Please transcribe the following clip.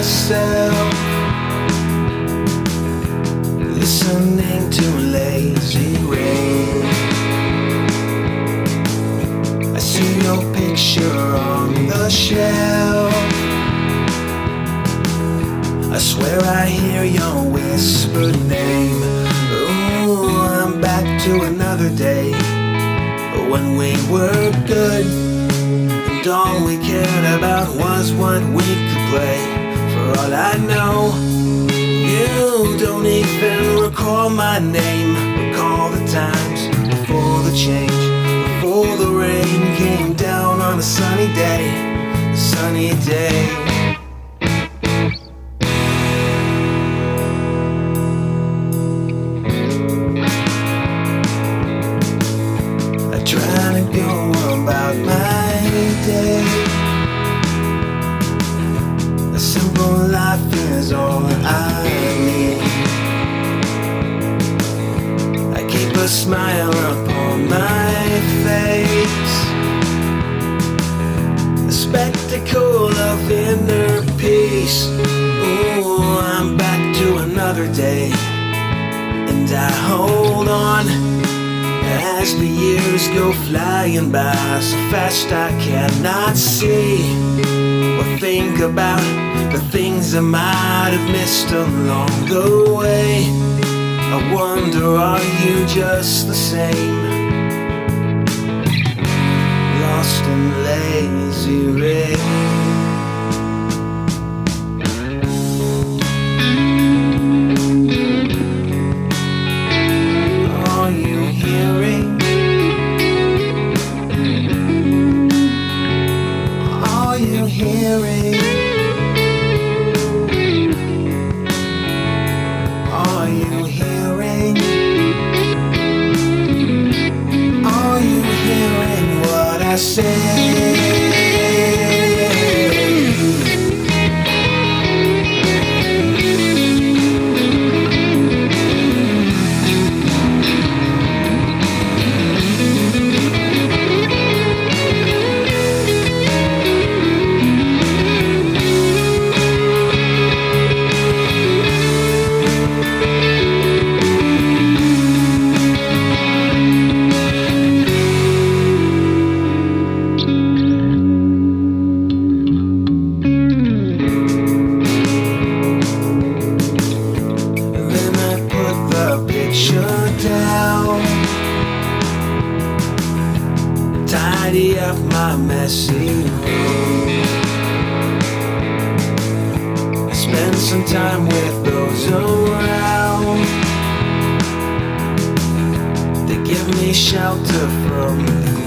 myself, listening to lazy rain. I see your picture on the shelf. I swear I hear your whispered name. Ooh, I'm back to another day when we were good, and all we cared about was what we could play. For all I know, you don't even recall my name. Recall the times before the change, before the rain came down on a sunny day, a sunny day. Trying to go about my day. A simple life is all I need. I keep a smile upon my face, a spectacle of inner peace. Ooh, I'm back to another day, and I hold on as the years go flying by so fast I cannot see or think about the things I might have missed along the way. I wonder, are you just the same, lost in lazy rain? I say down, tidy up my messy room, spend some time with those around. They give me shelter from the